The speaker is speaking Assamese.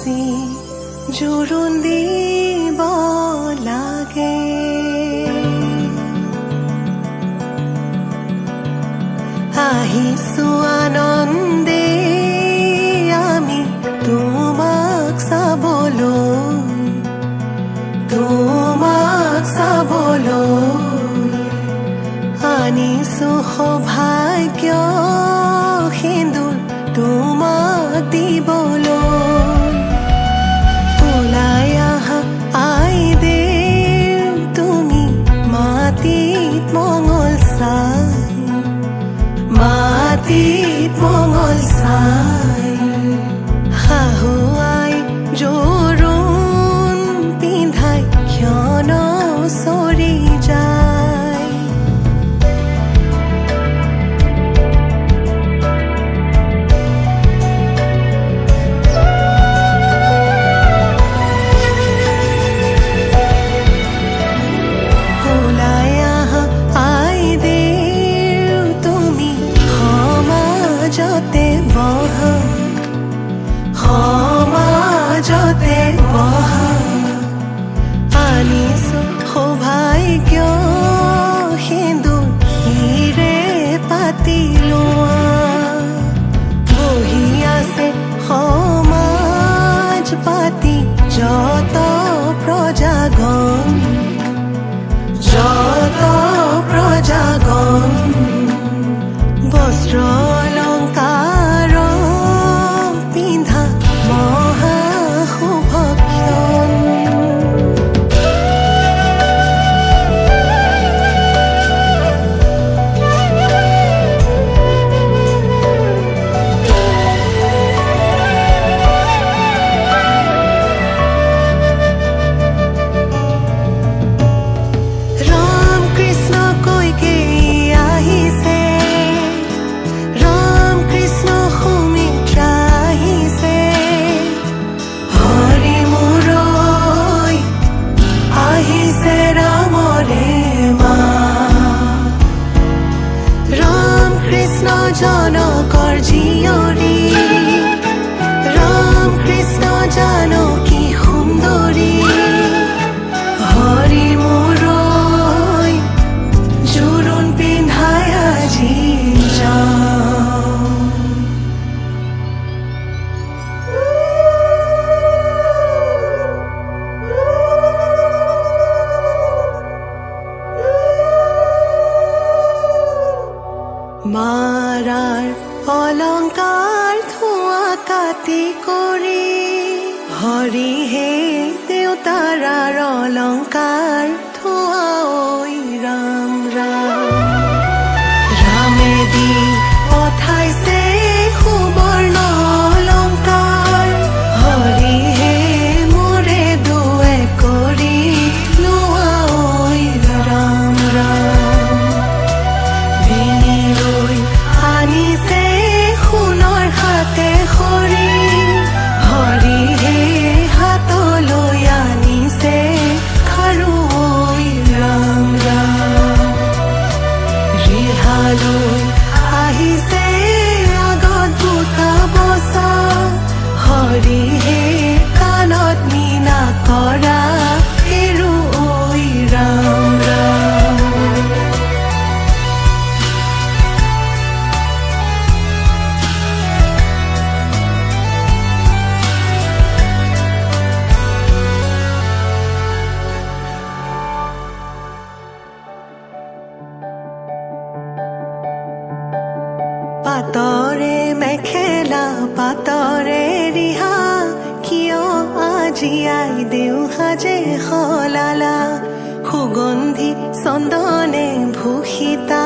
মুচি জোৰোণ দিব লাগে আহিছো আনন্দে আমি তোমাক চাবলৈ আনিছো সৌভাগ্য সিন্দুৰ তোমাক দিবলৈ ওলাই আহা আইদেউ তুমি মাটিত মঙল চাই শাহুৱাই জোৰোণ পিন্ধাই ক্ষণ চৰি যায় ওলাই আহা আইদেউ তুমি সমাজতে বহা আনিছো সৌভাগ্য সিন্দুৰ হিৰে পাতি লোৱা বহি আছে সমাজ পাতি যত প্ৰজাগণ বস্ত্ৰ অলংকাৰ পিন্ধা মহা শুভক্ষণ ৰাম কৃষ্ণ কৈকে আহিছে ৰাম কৃষ্ণ সুমিত্ৰা আহিছে হৰি মুৰৈ আহিছে ৰামৰে মা ৰাম কৃষ্ণ জনকৰ জীয়ৰী ৰাম কৃষ্ণ জানকী সুন্দৰী হৰি মুৰৈ জোৰোণ পিন্ধাই আজি যাওঁ মাৰাৰ অলংকাৰ ধোঁৱা কাটি কৰি হৰিহে দেউতাৰাৰ অলংকাৰ ধোঁৱা ঐ ৰাম ৰামেদি পঠাইছে সুবৰ্ণ অলংকাৰ হৰিহে মোৰে দুৱে কৰি লোৱা ঐ ৰাম ভিনিলৈ আনিছে সোণৰ হাতে খৰি হৰিহে হাতলৈ আনিছে খাৰু ঐ ৰাম ৰিহালৈ আহিছে আগত বুটা বচা হৰিহে কাণত মীনা কৰা হেৰু ঐ ৰাম পাতৰে মেখেলা পাতৰে ৰিহা কিয় আজি আইদেউ সাজে সলালা সুগন্ধি চন্দনে ভূষিতা